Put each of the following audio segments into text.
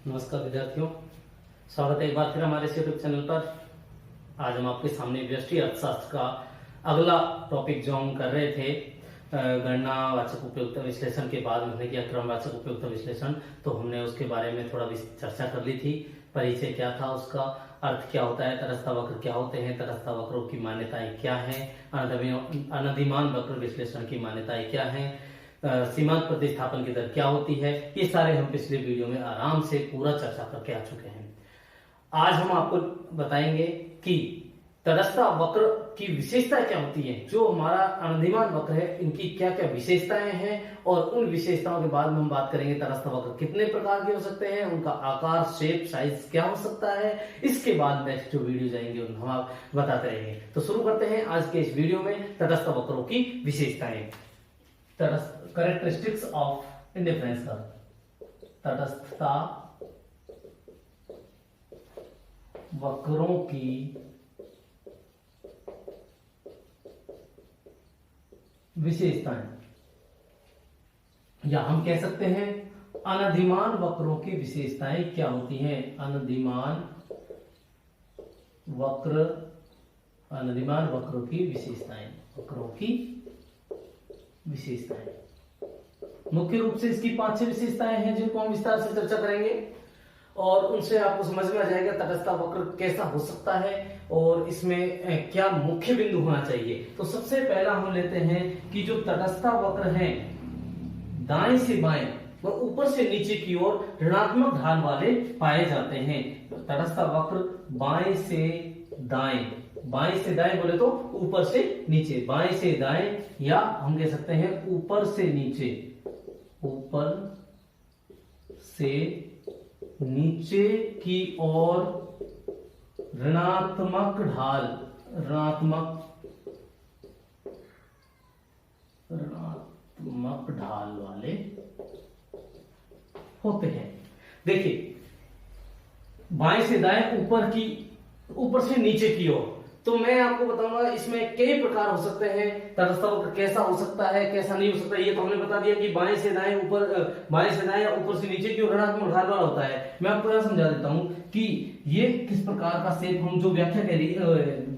नमस्कार विद्यार्थियों, स्वागत है एक बार फिर हमारे इस यूट्यूब चैनल पर। आज हम आपके सामने व्यष्टि अर्थशास्त्र का अगला टॉपिक जो हम कर रहे थे, गणनावाचक उपयोगिता विश्लेषण के बाद हमने किया क्रमवाचक उपयोगिता विश्लेषण। तो हमने उसके बारे में थोड़ा चर्चा कर ली थी। परिचय क्या था, उसका अर्थ क्या होता है, तटस्थ वक्र क्या होते हैं, तटस्थ वक्रों की मान्यताएं क्या है, अनधिमान वक्र विश्लेषण की मान्यताएं क्या है, सीमांत प्रतिस्थापन की दर क्या होती है, ये सारे हम पिछले वीडियो में आराम से पूरा चर्चा करके आ चुके हैं। आज हम आपको बताएंगे कि तटस्थ वक्र की विशेषताएं क्या होती हैं। जो हमारा अनधिमान वक्र है, इनकी क्या क्या विशेषताएं हैं, और उन विशेषताओं के बाद में हम बात करेंगे तटस्थ वक्र कितने प्रकार के हो सकते हैं, उनका आकार, शेप, साइज क्या हो सकता है। इसके बाद नेक्स्ट जो वीडियो जाएंगे उन हम आप बताते रहेंगे। तो शुरू करते हैं आज के इस वीडियो में तटस्थ वक्रों की विशेषताएं। कैरेक्टरिस्टिक्स ऑफ इंडिफरेंस कर्व, तटस्थता वक्रों की विशेषताएं, या हम कह सकते हैं अनधिमान वक्रों की विशेषताएं क्या होती हैं। अनधिमान वक्रों की विशेषताएं, वक्रों की विशेषताएं। मुख्य रूप से इसकी 5-6 विशेषताएं हैं जिनको हम विस्तार से चर्चा करेंगे, और उनसे आपको समझ में आ जाएगा तटस्थ वक्र कैसा हो सकता है और इसमें क्या मुख्य बिंदु होना चाहिए। तो सबसे पहला हम लेते हैं कि जो तटस्थ वक्र हैं, दाएं से बाएं व ऊपर से नीचे की ओर ऋणात्मक ढाल वाले पाए जाते हैं। तटस्थ वक्र बाएं से दाएं बोले तो ऊपर से नीचे, बाएं से दाएं, या हम कह सकते हैं ऊपर से नीचे की ओर ऋणात्मक ढाल वाले होते हैं। देखिए, बाएं से दाएं, ऊपर से नीचे की ओर। तो मैं आपको बताऊंगा इसमें कई प्रकार हो सकते हैं। तटस्थ वक्र कैसा हो सकता है, कैसा नहीं हो सकता, ये तो हमने बता दिया कि बाएं से दाएं या ऊपर से नीचे की ओर ऋणात्मक ढाल वाला होता है। मैं आपको यह समझा देता हूं कि ये किस प्रकार का शेप, हम जो व्याख्या कह रही है,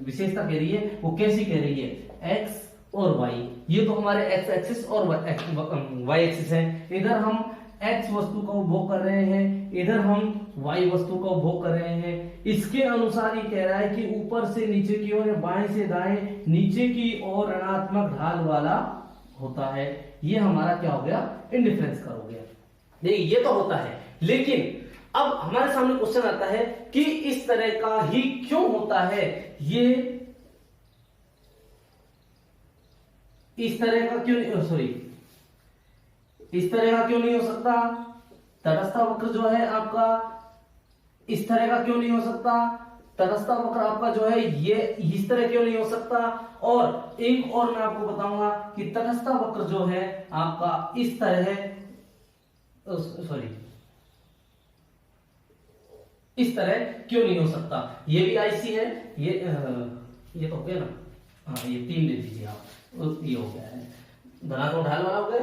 विशेषता कह रही है, वो कैसी कह रही है। एक्स और वाई, ये तो हमारे एक्स एक्सिस और वाई एक्सिस है। इधर हम एक्स वस्तु का उपभोग कर रहे हैं, इधर हम वाई वस्तु का उपभोग कर रहे हैं। इसके अनुसार ये कह रहा है कि ऊपर से नीचे की ओर या बाएं से दाएं, नीचे की ओर ऋणात्मक ढाल वाला होता है। ये हमारा क्या हो गया, इंडिफरेंस कर्व हो गया। देखिए, ये तो होता है, लेकिन अब हमारे सामने क्वेश्चन आता है कि इस तरह का ही क्यों होता है। ये इस तरह का क्यों नहीं हो सकता। तटस्थ वक्र जो है आपका इस तरह का क्यों नहीं हो सकता। तटस्थ वक्र आपका जो है ये इस तरह क्यों नहीं हो सकता। और एक और मैं आपको बताऊंगा कि तटस्थ वक्र जो है आपका इस तरह क्यों नहीं हो सकता। ये भी आईसी है, ये तो हो गया ना। हाँ, ये 3 दे दीजिए आप। ये हो गया है, धनात्मक ढाल वाला हो गया,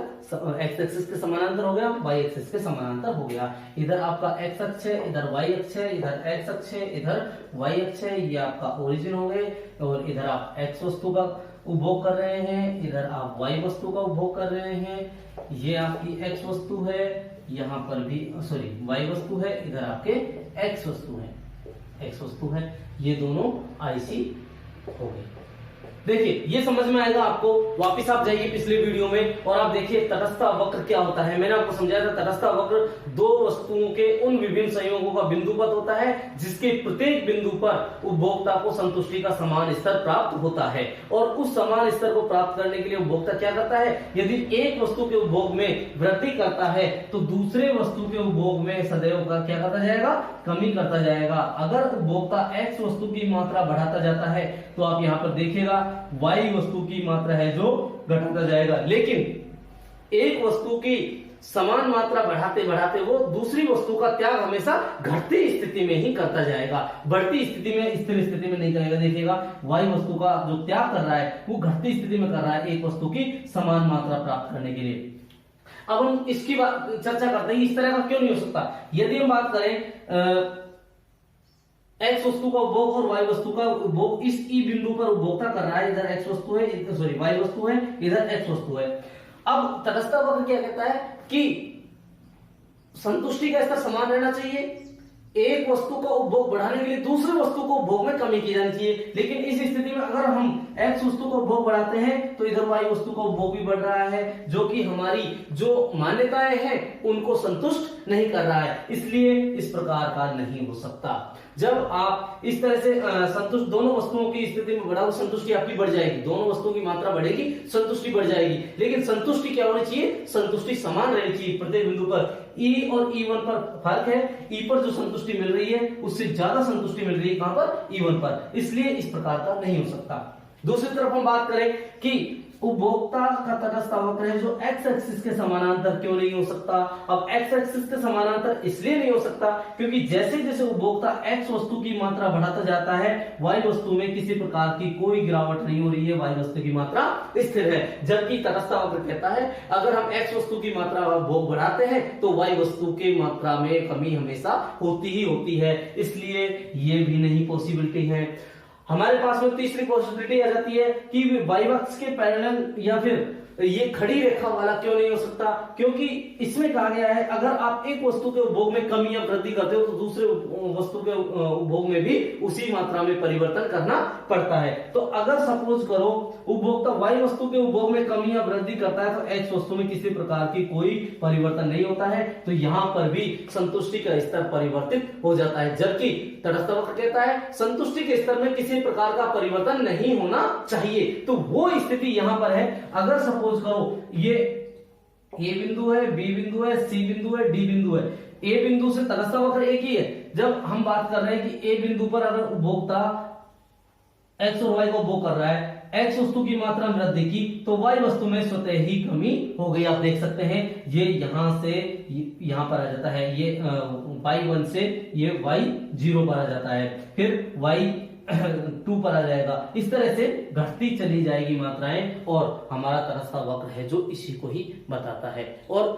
एक्स एक्सिस के समानांतर हो गया, वाई एक्सिस के समानांतर हो गया। इधर आपका एक्स अक्ष है, इधर वाई अक्ष है, इधर एक्स अक्ष है, इधर वाई अक्ष है। ये आपका ओरिजिन हो गए, और इधर आप एक्स वस्तु का उपभोग कर रहे हैं, इधर आप वाई वस्तु का उपभोग कर रहे हैं। ये आपकी एक्स वस्तु है, यहाँ पर भी वाई वस्तु है, इधर आपके एक्स वस्तु है। ये दोनों आईसी हो गए। देखिए, ये समझ में आएगा आपको। वापिस आप जाइए पिछले वीडियो में और आप देखिए तटस्थ वक्र क्या होता है। मैंने आपको समझाया था तटस्थ वक्र दो वस्तुओं के उन विभिन्न संयोगों का बिंदुपथ होता है, जिसके प्रत्येक बिंदु पर उपभोक्ता को संतुष्टि का समान स्तर प्राप्त होता है। और उस समान स्तर को प्राप्त करने के लिए उपभोक्ता क्या करता है, यदि एक वस्तु के उपभोग में वृद्धि करता है तो दूसरे वस्तु के उपभोग में सदैव का क्या करता जाएगा, कमी करता जाएगा। अगर उपभोक्ता एक्स वस्तु की मात्रा बढ़ाता जाता है तो आप यहां पर देखिएगा वाई वस्तु की मात्रा है जो घटता जाएगा। लेकिन एक वस्तु की समान मात्रा बढ़ाते बढ़ाते वो दूसरी वस्तु का त्याग हमेशा घटती स्थिति में ही करता जाएगा, बढ़ती स्थिति में, स्थिर स्थिति में नहीं करेगा। देखिएगा, वाई वस्तु का जो त्याग कर रहा है वो घटती स्थिति में कर रहा है एक वस्तु की समान मात्रा प्राप्त करने के लिए। अब हम इसकी बात चर्चा करते हैं, इस तरह का क्यों नहीं हो सकता। यदि हम बात करें एक्स वस्तु का उपभोग और वाई वस्तु का उपभोग इस ई बिंदु पर उपभोक्ता कर रहा है, इधर एक्स वस्तु है, सॉरी वाई वस्तु है, इधर एक्स वस्तु है। अब तटस्थता वक्र क्या कहता है कि संतुष्टि का स्तर समान रहना चाहिए, एक वस्तु का उपभोग बढ़ाने के लिए दूसरे वस्तु को उपभोग में कमी की जानी चाहिए। लेकिन इस स्थिति में अगर हम एक्स वस्तु का उपभोग बढ़ाते हैं तो इधर वाई वस्तु का उपभोग भी बढ़ रहा है, जो कि हमारी जो मान्यताएं हैं उनको संतुष्ट नहीं कर रहा है, इसलिए इस प्रकार का नहीं हो सकता। जब आप इस तरह से संतुष्ट दोनों वस्तुओं की स्थिति में बढ़ाओ, संतुष्टि आपकी बढ़ जाएगी, दोनों वस्तुओं की मात्रा बढ़ेगी, संतुष्टि बढ़ जाएगी। लेकिन संतुष्टि क्या होनी चाहिए, संतुष्टि समान रहनी चाहिए प्रत्येक बिंदु पर। ई और E1 पर फर्क है, ई पर जो संतुष्टि मिल रही है उससे ज्यादा संतुष्टि मिल रही है कहां पर, E1 पर, इसलिए इस प्रकार का नहीं हो सकता। दूसरी तरफ हम बात करें कि उपभोक्ता का तटस्थता वक्र है जो एक्स एक्सिस के समानांतर क्यों नहीं हो सकता। अब एक्स एक्सिस के समानांतर इसलिए नहीं हो सकता क्योंकि जैसे जैसे उपभोक्ता एक्स वस्तु की मात्रा बढ़ाता जाता है, वाई वस्तु में किसी प्रकार की कोई गिरावट नहीं हो रही है, वाई वस्तु की मात्रा स्थिर है। जबकि तटस्थता वक्र कहता है अगर हम एक्स वस्तु की मात्रा उपभोग बढ़ाते हैं तो वाई वस्तु की मात्रा में कमी हमेशा होती ही होती है, इसलिए ये भी नहीं पॉसिबिलिटी है। हमारे पास में तीसरी पॉसिबिलिटी आ जाती है कि वाई अक्ष के पैरेलल या फिर ये खड़ी रेखा वाला क्यों नहीं हो सकता, क्योंकि इसमें कहा गया है अगर आप एक वस्तु के उपभोग में कमी या वृद्धि करते हो तो दूसरे वस्तु के उपभोग में भी उसी मात्रा में परिवर्तन करना पड़ता है। तो अगर सपोज करो उपभोक्ता वाई वस्तु के उपभोग में कमी या वृद्धि करता है तो एक्स वस्तु में किसी प्रकार की कोई परिवर्तन नहीं होता है, तो यहां पर भी संतुष्टि का स्तर परिवर्तित हो जाता है। जबकि तटस्थ वक्र कहता है संतुष्टि के स्तर में किसी प्रकार का परिवर्तन नहीं होना चाहिए, तो वो स्थिति यहां पर है। अगर सपोज करो ये ए बिंदु है, बी बिंदु है, सी बिंदु है, डी बिंदु है, ए बिंदु से तटस्थ वक्र एक ही है। जब हम बात कर रहे हैं कि ए बिंदु पर अगर उपभोक्ता एक्स और वाई को उपभोग कर रहा है, एक्स वस्तु की मात्रा में वृद्धि की तो वाई वस्तु में स्वतः ही कमी हो गई। आप देख सकते हैं ये यहां से यहां पर आ जाता है, ये y1 से ये y0 पर आ जाता है, फिर y2 पर आ जाएगा। इस तरह से घटती चली जाएगी मात्राएं और हमारा तटस्थ वक्र है जो इसी को ही बताता है। और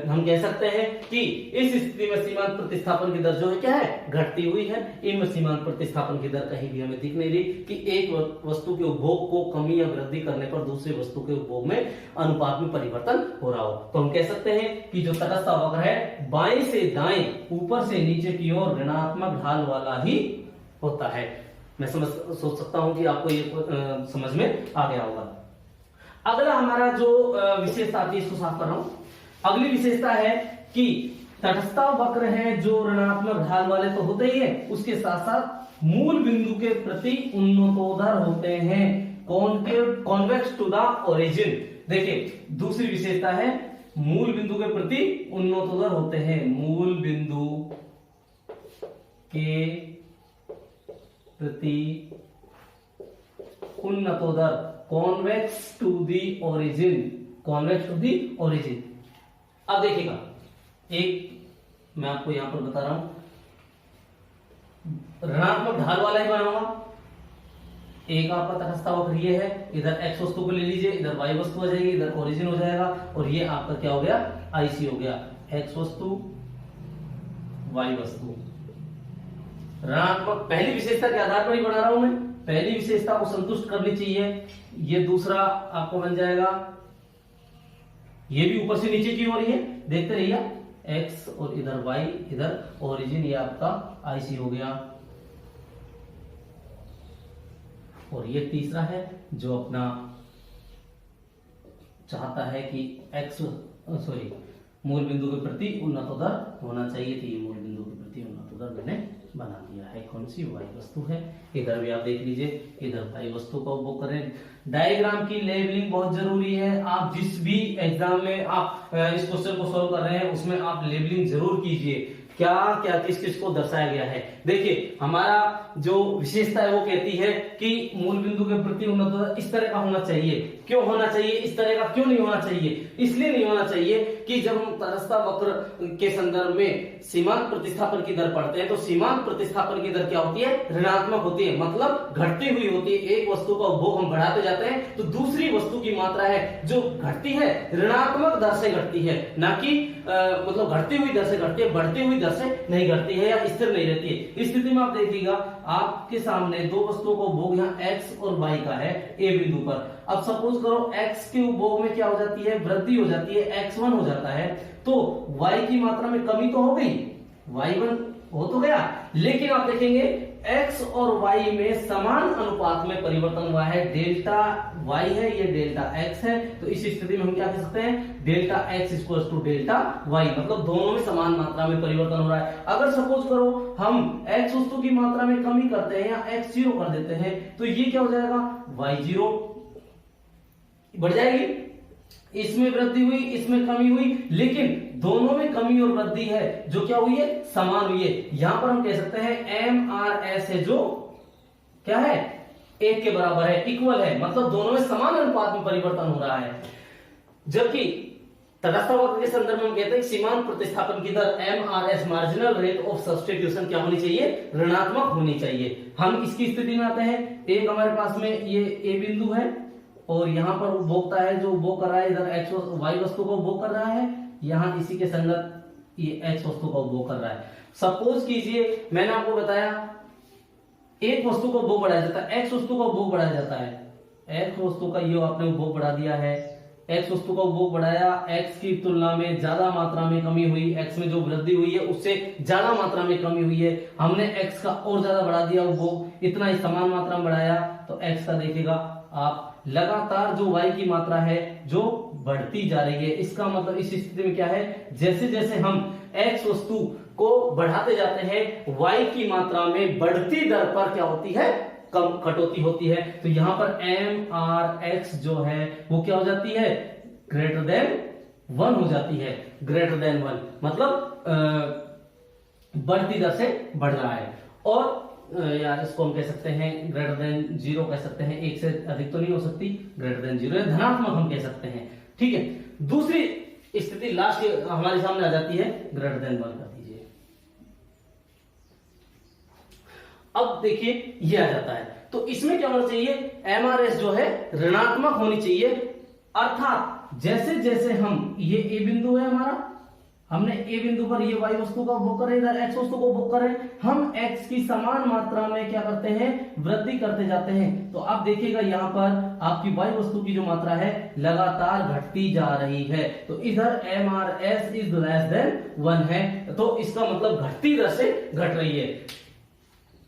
हम कह सकते हैं कि इस स्थिति में सीमांत प्रतिस्थापन की दर जो है क्या है, घटती हुई है। इनमें सीमांत प्रतिस्थापन की दर कहीं भी हमें दिख नहीं रही कि एक वस्तु के उपभोग को कमी या वृद्धि करने पर दूसरे वस्तु के उपभोग में अनुपात में परिवर्तन हो रहा हो। तो हम कह सकते हैं कि जो तटस्थ वक्र है बाएं से दाएं, ऊपर से नीचे की ओर ऋणात्मक ढाल वाला ही होता है। मैं सोच सकता हूं कि आपको ये समझ में आ गया होगा। अगला हमारा जो विशेषता आती है इसको साफ कर रहा हूं। अगली विशेषता है कि तटस्थ वक्र है जो ऋणात्मक ढाल वाले तो होते ही है, उसके साथ साथ मूल बिंदु के प्रति उन्नतोदर होते हैं, कॉन्वेक्स टू द ओरिजिन। देखिए दूसरी विशेषता है मूल बिंदु के प्रति उन्नतोदर होते हैं, मूल बिंदु के प्रति उन्नतोदर, convex to the origin, convex to the origin. अब देखिएगा एक मैं आपको यहां पर बता रहा हूं, ऋणात्मक ढाल वाला ही बनाऊंगा। एक आपका तटस्थ वक्र ये है, इधर एक्स वस्तु को ले लीजिए, इधर वाई वस्तु आ जाएगी, इधर ओरिजिन हो जाएगा और ये आपका क्या हो गया, आईसी हो गया, एक्स वस्तु वाई वस्तु। ऋणात्मक पहली विशेषता के आधार पर ही बना रहा हूं मैं, पहली विशेषता को संतुष्ट करनी चाहिए। ये दूसरा आपको बन जाएगा, ये भी ऊपर से नीचे की ओर ही है, देखते रहिए, एक्स और इधर वाई, इधर ओरिजिन, ये आपका आईसी हो गया। और ये तीसरा है जो अपना चाहता है कि एक्स मूल बिंदु के प्रति उन्नतोदर होना चाहिए, तो ये मूल बिंदु के प्रति उन्नतोदर मैंने बना दिया है। कौन सी, वाई वस्तु है। इधर भी आप देख लीजिए, इधर वाई वस्तु का उपभोग करें। डायग्राम की लेबलिंग बहुत जरूरी है। आप जिस भी एग्जाम में आप इस क्वेश्चन को सॉल्व कर रहे हैं उसमें आप लेबलिंग जरूर कीजिए। क्या क्या किस किस को दर्शाया गया है। देखिए हमारा जो विशेषता है वो कहती है कि मूल बिंदु के प्रति उन्नत दर इस तरह का होना चाहिए। क्यों होना चाहिए इस तरह का, क्यों नहीं होना चाहिए? इसलिए नहीं होना चाहिए कि जब हम तटस्थ वक्र के संदर्भ में सीमांत प्रतिस्थापन की दर पढ़ते हैं तो सीमांत प्रतिस्थापन की दर क्या होती है? ऋणात्मक होती है, मतलब घटती हुई होती है। एक वस्तु का उपभोग हम बढ़ाते जाते हैं तो दूसरी वस्तु की मात्रा है जो घटती है ऋणात्मक दर से घटती है, ना कि मतलब घटती हुई दर से घटती है, बढ़ती हुई दर से नहीं घटती है या स्थिर नहीं रहती है। इस स्थिति में आप देखिएगा आपके सामने दो वस्तुओं का उपभोग यहाँ x और y का है a बिंदु पर। अब सपोज करो x के उपभोग में क्या हो जाती है? वृद्धि हो जाती है, x1 हो जाता है, तो y की मात्रा में कमी तो हो गई, y1 हो तो गया, लेकिन आप देखेंगे x और y में समान अनुपात में परिवर्तन हुआ है। डेल्टा y है, ये डेल्टा x है, तो इस स्थिति में हम क्या कह सकते हैं? Delta x equals to delta y, मतलब दोनों में समान मात्रा में परिवर्तन हो रहा है। अगर सपोज करो हम x वस्तु की मात्रा में कमी करते हैं या x जीरो कर देते हैं तो ये क्या हो जाएगा? y जीरो बढ़ जाएगी, इसमें वृद्धि हुई, इसमें कमी हुई, लेकिन दोनों में कमी और वृद्धि है जो क्या हुई है? समान हुई है। यहां पर हम कह सकते हैं MRS है जो क्या है? एक के बराबर है, इक्वल है, मतलब दोनों में समान अनुपात में परिवर्तन हो रहा है। जबकि तटस्थ वक्र के संदर्भ में हम कहते हैं सीमांत प्रतिस्थापन की दर MRS marginal rate of substitution क्या होनी चाहिए? ऋणात्मक होनी चाहिए। हम इसकी स्थिति में आते हैं, एक हमारे पास में ये A बिंदु है और यहाँ पर उपभोक्ता है जो उपभोग कर रहा है, इधर x y वस्तु को उपभोग कर रहा है, यहाँ इसी के संगत ये x वस्तु का उपभोग कर रहा है। सपोज कीजिए मैंने आपको बताया एक वस्तु को उपभोग बढ़ाया जाता है, x वस्तु का उपभोग बढ़ाया जाता है, x वस्तु का ये आपने उपभोग बढ़ा दिया है, x वस्तु का उपभोग बढ़ाया, x की तुलना में ज्यादा मात्रा में कमी हुई, x में जो वृद्धि हुई है उससे ज्यादा मात्रा में कमी हुई है, हमने x का और ज्यादा बढ़ा दिया उपभोग, इतना ही समान मात्रा में बढ़ाया, तो x का देखिएगा आप लगातार जो y की मात्रा है जो बढ़ती जा रही है। इसका मतलब इस स्थिति में क्या है? जैसे जैसे हम x वस्तु को बढ़ाते जाते हैं y की मात्रा में बढ़ती दर पर क्या होती है? कम कटौती होती है। तो यहां पर MRX जो है वो क्या हो जाती है? ग्रेटर देन 1 हो जाती है, ग्रेटर देन 1 मतलब बढ़ती दर से बढ़ रहा है। और यार इसको हम कह सकते हैं ग्रेटर देन 0 कह सकते हैं, एक से अधिक तो नहीं हो सकती, ग्रेटर देन 0 धनात्मक हम कह सकते हैं। ठीक है, दूसरी स्थिति लास्ट हमारे सामने आ जाती है, ग्रेटर देन 1 कर दीजिए। अब देखिए ये आ जाता है, तो इसमें क्या होना चाहिए? MRS जो है ऋणात्मक होनी चाहिए, अर्थात जैसे जैसे हम ये A बिंदु है हमारा, हमने A बिंदु पर ये y वस्तु का उपभोग करें, इधर x वस्तु को उपभोग करें, हम x की समान मात्रा में क्या करते हैं? वृद्धि करते जाते हैं। तो आप देखिएगा यहाँ पर आपकी y वस्तु की जो मात्रा है लगातार घटती जा रही है, तो इधर MRS इज लेस देन 1 है, तो इसका मतलब घटती दर से घट रही है।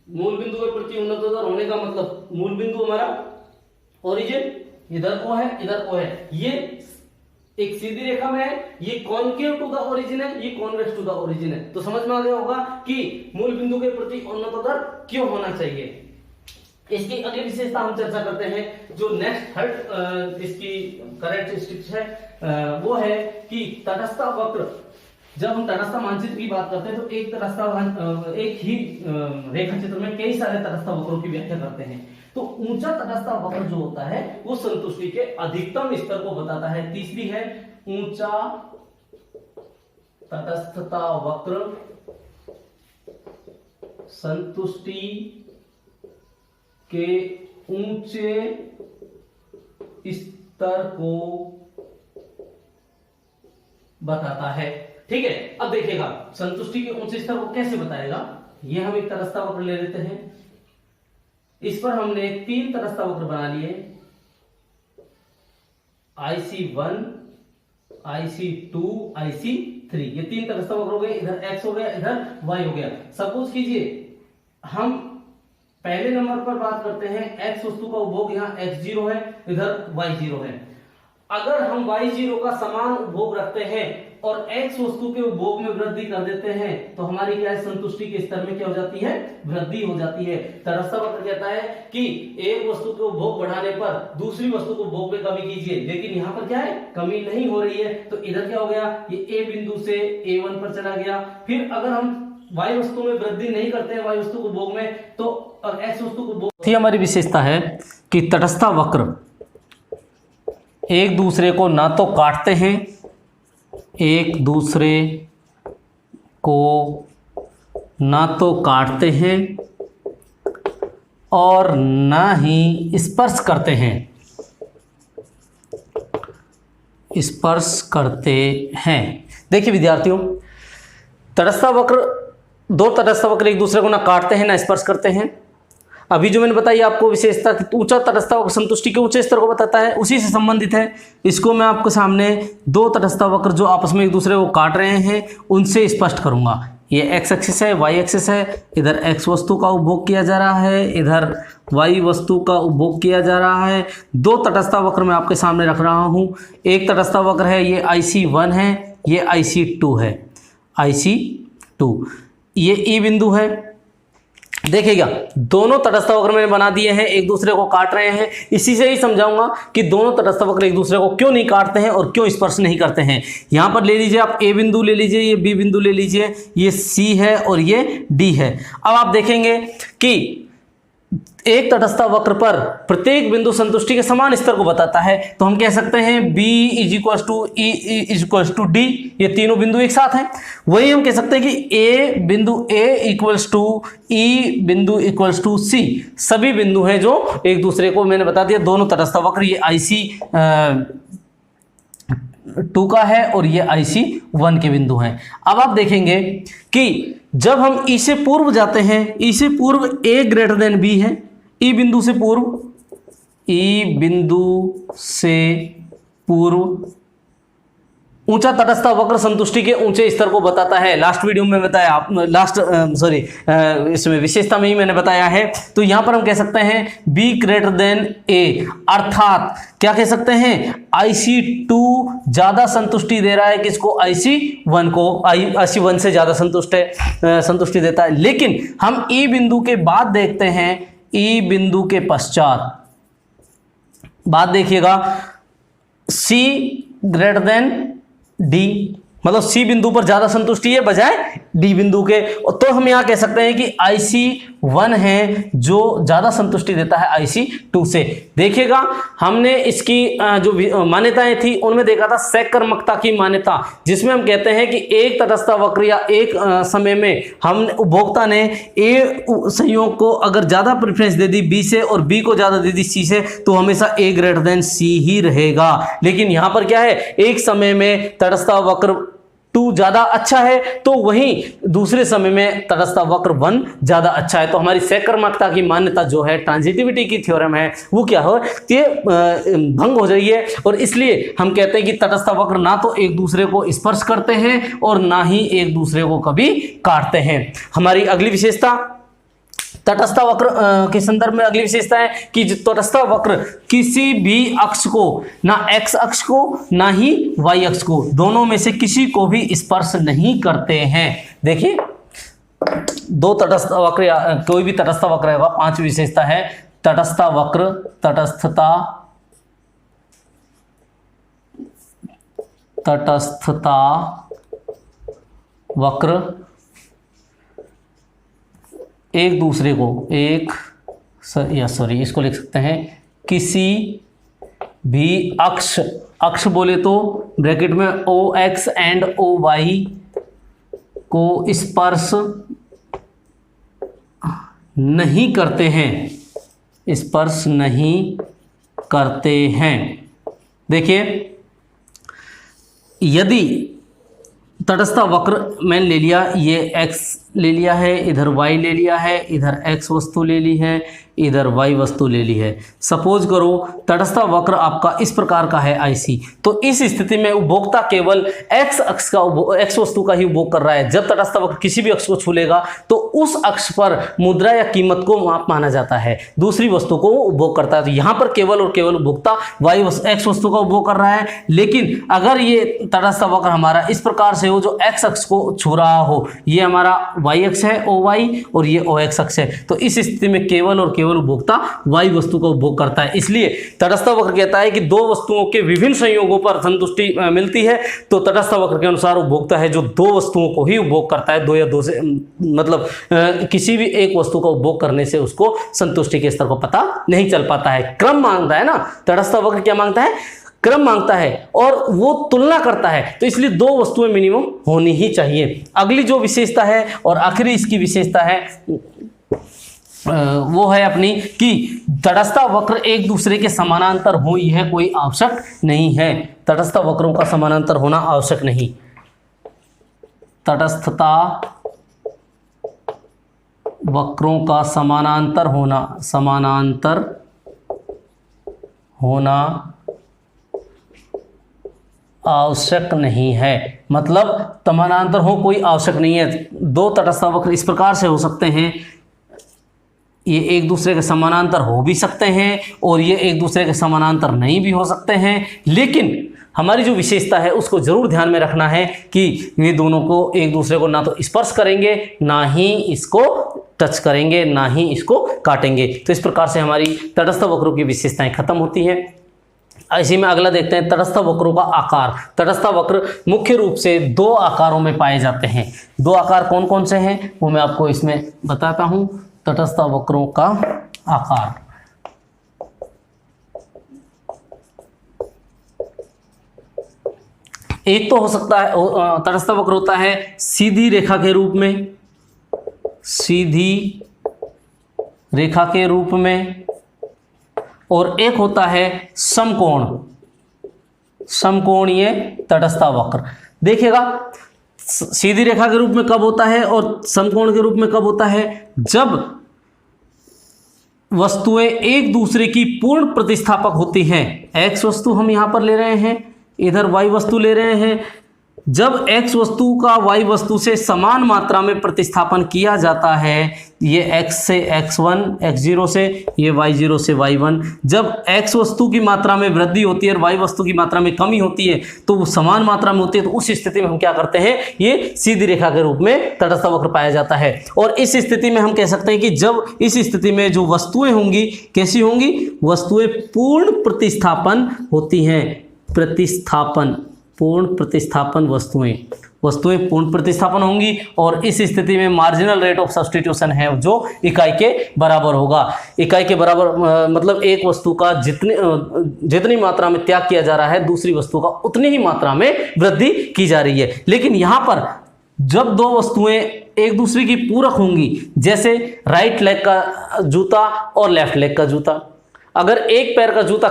मूल बिंदु के प्रति उन्नत दर होने का मतलब मूल बिंदु हमारा ओरिजिन इधर O है, इधर O है, ये एक सीधी रेखा में है, ये कॉनकेव टू द ओरिजिन है, ये कॉन्वेक्स टू द ओरिजिन है। तो समझ में आ गया होगा कि मूल बिंदु के प्रति उन्नत दर क्यों होना चाहिए। इसकी अगली विशेषता हम चर्चा करते हैं, जो नेक्स्ट थर्ड इसकी कैरेक्टरिस्टिक्स है वो है कि तटस्थ वक्र। जब हम तटस्थ मानचित्र की बात करते हैं तो एक ही रेखा चित्र में कई सारे तटस्थ वक्रों की व्याख्या करते हैं। तो ऊंचा तटस्थ वक्र जो होता है वो संतुष्टि के अधिकतम स्तर को बताता है। तीसरी है ऊंचा तटस्थता वक्र संतुष्टि के ऊंचे स्तर को बताता है। ठीक है, अब देखिएगा संतुष्टि के ऊंचे स्तर को कैसे बताएगा। ये हम एक तटस्थ वक्र ले लेते हैं, इस पर हमने 3 तटस्थ वक्र बना लिए, IC1, IC2, IC3। ये 3 तटस्थ वक्र हो गए, इधर x हो गया, इधर y हो गया। सपोज कीजिए हम पहले नंबर पर बात करते हैं, x वस्तु का उपभोग यहाँ x0 है, इधर y0 है। अगर हम y0 का समान उपभोग रखते हैं और x वस्तु के उपभोग में वृद्धि कर देते हैं तो हमारी क्या है? संतुष्टि के स्तर में क्या हो जाती है? वृद्धि हो जाती है। तटस्थ वक्र कहता है कि एक वस्तु के उपभोग बढ़ाने पर दूसरी वस्तु को उपभोग में कमी कीजिए, लेकिन यहाँ पर क्या है? कमी नहीं हो रही है, तो इधर क्या हो गया? ये A बिंदु से A1 पर चला गया। फिर अगर हम वाई वस्तु में वृद्धि नहीं करते हैं, वाई वस्तु को उपभोग में, तो और एक्स वस्तु को उपभोग। हमारी विशेषता है कि तटस्थ वक्र एक दूसरे को ना तो काटते हैं, एक दूसरे को ना तो काटते हैं और ना ही स्पर्श करते हैं, स्पर्श करते हैं। देखिए विद्यार्थियों, तटस्थ वक्र, दो तटस्थ वक्र एक दूसरे को ना काटते हैं ना स्पर्श करते हैं। अभी जो मैंने बताई आपको विशेषता कि ऊंचा तटस्थ वक्र संतुष्टि के ऊंचे स्तर को बताता है, उसी से संबंधित है। इसको मैं आपके सामने दो तटस्थ वक्र जो आपस में एक दूसरे को काट रहे हैं उनसे स्पष्ट करूंगा। ये एक्स एक्सिस है, वाई एक्सिस है, इधर एक्स वस्तु का उपभोग किया जा रहा है, इधर वाई वस्तु का उपभोग किया जा रहा है। दो तटस्थ वक्र मैं आपके सामने रख रहा हूं। एक तटस्थ वक्र है, ये IC1 है, ये IC2 है, IC2, ये ई बिंदु है। देखिएगा, दोनों तटस्थ वक्र मैंने बना दिए हैं, एक दूसरे को काट रहे हैं। इसी से ही समझाऊंगा कि दोनों तटस्थ वक्र एक दूसरे को क्यों नहीं काटते हैं और क्यों स्पर्श नहीं करते हैं। यहां पर ले लीजिए आप ए बिंदु ले लीजिए, ये बी बिंदु ले लीजिए, ये सी है और ये डी है। अब आप देखेंगे कि एक तटस्थ वक्र पर प्रत्येक बिंदु संतुष्टि के समान स्तर को बताता है, तो हम कह सकते हैं B = E = D, ये तीनों बिंदु एक साथ हैं। वही हम कह सकते हैं कि A बिंदु A = E बिंदु = C, सभी बिंदु हैं जो एक दूसरे को, मैंने बता दिया, दोनों तटस्थ वक्र, ये IC2 का है और ये IC1 के बिंदु हैं। अब आप देखेंगे कि जब हम ई से पूर्व जाते हैं, ई से पूर्व A > B है, ई बिंदु से पूर्व, ई बिंदु से पूर्व ऊंचा तटस्थ वक्र संतुष्टि के ऊंचे स्तर को बताता है। लास्ट वीडियो में बताया आप, इसमें विशेषता में ही मैंने बताया है। तो यहां पर हम कह सकते हैं B > A, अर्थात क्या कह सकते हैं, IC2 ज्यादा संतुष्टि दे रहा है किसको, IC1 को। IC1 से ज्यादा संतुष्टि देता है। लेकिन हम ई बिंदु के बाद देखते हैं, ई बिंदु के पश्चात बात देखिएगा, C > D, मतलब सी बिंदु पर ज्यादा संतुष्टि है बजाय डी बिंदु के। तो हम यहां कह सकते हैं कि IC1 है जो ज्यादा संतुष्टि देता है IC2 से। देखिएगा, हमने इसकी जो मान्यताएं थी उनमें देखा था सैकर्मकता की मान्यता, जिसमें हम कहते हैं कि एक तटस्थ वक्र या एक समय में हम उपभोक्ता ने ए संयोग को अगर ज्यादा प्रेफरेंस दे दी B से और B को ज्यादा दे दी C से, तो हमेशा A > C ही रहेगा। लेकिन यहां पर क्या है, एक समय में तटस्थ वक्र 2 ज्यादा अच्छा है, तो वहीं दूसरे समय में तटस्थ वक्र 1 ज्यादा अच्छा है। तो हमारी सैकर्मकता की मान्यता जो है, ट्रांजिटिविटी की थ्योरम है, वो क्या हो, ये भंग हो रही है। और इसलिए हम कहते हैं कि तटस्थ वक्र ना तो एक दूसरे को स्पर्श करते हैं और ना ही एक दूसरे को कभी काटते हैं। हमारी अगली विशेषता तटस्थ वक्र के संदर्भ में अगली विशेषता है कि तटस्थ वक्र किसी भी अक्ष को, ना x अक्ष को ना ही y अक्ष को, दोनों में से किसी को भी स्पर्श नहीं करते हैं। देखिए, दो तटस्थ वक्र या कोई भी तटस्थ वक्र होगा, 5 विशेषता है। तटस्थ वक्र, तटस्थता, तटस्थता वक्र एक दूसरे को इसको लिख सकते हैं, किसी भी अक्ष बोले तो ब्रैकेट में OX एंड OY को स्पर्श नहीं करते हैं, स्पर्श नहीं करते हैं। देखिए, यदि तटस्थ वक्र मैंने ले लिया, ये x ले लिया है, इधर y ले लिया है, इधर x वस्तु ले ली है, इधर y वस्तु ले ली है। सपोज करो तटस्थ वक्र आपका इस प्रकार का है IC, तो इस स्थिति में उपभोक्ता केवल x अक्ष का x वस्तु का ही उपभोग कर रहा है। जब तटस्थ वक्र किसी भी अक्ष को छू लेगा तो उस अक्ष पर मुद्रा या कीमत को माप माना जाता है, दूसरी वस्तु को उपभोग करता है। तो यहाँ पर केवल और केवल उपभोक्ता x वस्तु का उपभोग कर रहा है। लेकिन अगर ये तटस्थ वक्र हमारा इस प्रकार से हो जो x अक्ष को छू रहा हो, ये हमारा वाई अक्ष है OY और ये OX अक्ष है। तो इस स्थिति में केवल और केवल उपभोक्ता Y वस्तु का उपभोग करता है। इसलिए तटस्थ वक्र कहता है कि दो वस्तुओं के विभिन्न संयोगों पर संतुष्टि मिलती है, तो तटस्थ वक्र के अनुसार उपभोक्ता है जो दो वस्तुओं को ही उपभोग करता है, दो या दो से मतलब किसी भी एक वस्तु का उपभोग करने से उसको संतुष्टि के स्तर को पता नहीं चल पाता है। क्रम मांगता है ना, तटस्थ वक्र क्या मांगता है, क्रम मांगता है और वो तुलना करता है, तो इसलिए दो वस्तुएं मिनिमम होनी ही चाहिए। अगली जो विशेषता है और आखिरी इसकी विशेषता है वो है अपनी कि तटस्थ वक्र एक दूसरे के समानांतर हो, यह कोई आवश्यक नहीं है। तटस्थ वक्रों का समानांतर होना आवश्यक नहीं। तटस्थता वक्रों का समानांतर होना आवश्यक नहीं है। मतलब समानांतर हो कोई आवश्यक नहीं है। दो तटस्थ वक्र इस प्रकार से हो सकते हैं, ये एक दूसरे के समानांतर हो भी सकते हैं और ये एक दूसरे के समानांतर नहीं भी हो सकते हैं, लेकिन हमारी जो विशेषता है उसको जरूर ध्यान में रखना है कि ये दोनों को एक दूसरे को ना तो स्पर्श करेंगे, ना ही इसको टच करेंगे, ना ही इसको काटेंगे। तो इस प्रकार से हमारी तटस्थ वक्रों की विशेषताएं खत्म होती हैं। इसी में अगला देखते हैं तटस्थ वक्रों का आकार। तटस्थ वक्र मुख्य रूप से दो आकारों में पाए जाते हैं। दो आकार कौन कौन से हैं वो मैं आपको इसमें बताता हूं। तटस्थ वक्रों का आकार, एक तो हो सकता है तटस्थ वक्र होता है सीधी रेखा के रूप में, सीधी रेखा के रूप में, और एक होता है समकोण, समकोणीय तटस्थ वक्र। देखिएगा सीधी रेखा के रूप में कब होता है और समकोण के रूप में कब होता है, जब वस्तुएं एक दूसरे की पूर्ण प्रतिस्थापक होती हैं। x वस्तु हम यहां पर ले रहे हैं, इधर y वस्तु ले रहे हैं। जब x वस्तु का y वस्तु से समान मात्रा में प्रतिस्थापन किया जाता है, ये x से x1, x0 से ये y0 से y1, जब x वस्तु की मात्रा में वृद्धि होती है और y वस्तु की मात्रा में कमी होती है, तो वो समान मात्रा में होती है, तो उस स्थिति में हम क्या करते हैं, ये सीधी रेखा के रूप में तटस्थ वक्र पाया जाता है। और इस स्थिति में हम कह सकते हैं कि जब इस स्थिति में जो वस्तुएं होंगी कैसी होंगी, वस्तुएं पूर्ण प्रतिस्थापन होती हैं। प्रतिस्थापन, पूर्ण प्रतिस्थापन वस्तुएं पूर्ण प्रतिस्थापन होंगी, और इस स्थिति में मार्जिनल रेट ऑफ सब्स्टिट्यूशन है जो इकाई के बराबर होगा। इकाई के बराबर मतलब एक वस्तु का जितनी मात्रा में त्याग किया जा रहा है, दूसरी वस्तु का उतनी ही मात्रा में वृद्धि की जा रही है। लेकिन यहाँ पर जब दो वस्तुएं एक दूसरे की पूरक होंगी, जैसे राइट लेग का जूता और लेफ्ट लेग का जूता, अगर एक पैर का जूता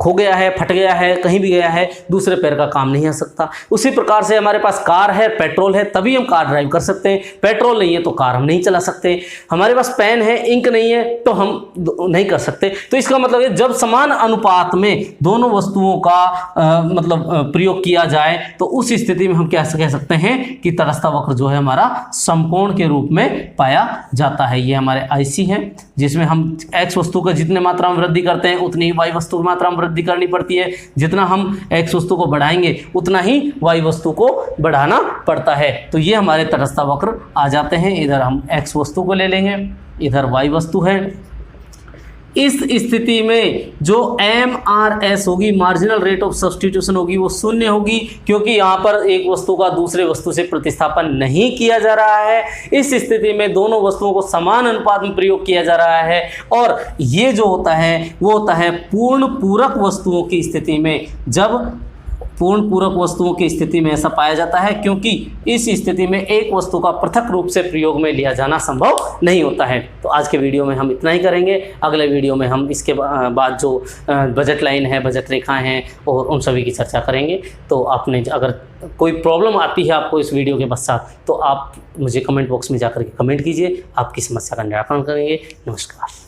खो गया है, फट गया है, कहीं भी गया है, दूसरे पैर का काम नहीं आ सकता। उसी प्रकार से हमारे पास कार है, पेट्रोल है, तभी हम कार ड्राइव कर सकते हैं। पेट्रोल नहीं है तो कार हम नहीं चला सकते। हमारे पास पेन है, इंक नहीं है तो हम नहीं कर सकते। तो इसका मतलब है जब समान अनुपात में दोनों वस्तुओं का मतलब प्रयोग किया जाए, तो उस स्थिति में हम क्या कह सकते हैं कि तटस्थ वक्र जो है हमारा समकोण के रूप में पाया जाता है। ये हमारे आईसी है, जिसमें हम x वस्तु का जितने मात्रा में वृद्धि करते हैं उतनी ही y वस्तु की मात्रा में वृद्धि करनी पड़ती है। जितना हम x वस्तु को बढ़ाएंगे उतना ही y वस्तु को बढ़ाना पड़ता है। तो ये हमारे तटस्थ वक्र आ जाते हैं। इधर हम x वस्तु को ले लेंगे, इधर y वस्तु है। इस स्थिति में जो MRS होगी, मार्जिनल रेट ऑफ सब्स्टिट्यूशन होगी, वो शून्य होगी, क्योंकि यहाँ पर एक वस्तु का दूसरे वस्तु से प्रतिस्थापन नहीं किया जा रहा है। इस स्थिति में दोनों वस्तुओं को समान अनुपात में प्रयोग किया जा रहा है, और ये जो होता है वो होता है पूर्ण पूरक वस्तुओं की स्थिति में। जब पूर्ण पूरक वस्तुओं की स्थिति में ऐसा पाया जाता है, क्योंकि इस स्थिति में एक वस्तु का पृथक रूप से प्रयोग में लिया जाना संभव नहीं होता है। तो आज के वीडियो में हम इतना ही करेंगे। अगले वीडियो में हम इसके बाद जो बजट लाइन है, बजट रेखाएं हैं, और उन सभी की चर्चा करेंगे। तो आपने अगर कोई प्रॉब्लम आती है आपको इस वीडियो के पश्चात, तो आप मुझे कमेंट बॉक्स में जाकर के कमेंट कीजिए, आपकी समस्या का निराकरण करेंगे। नमस्कार।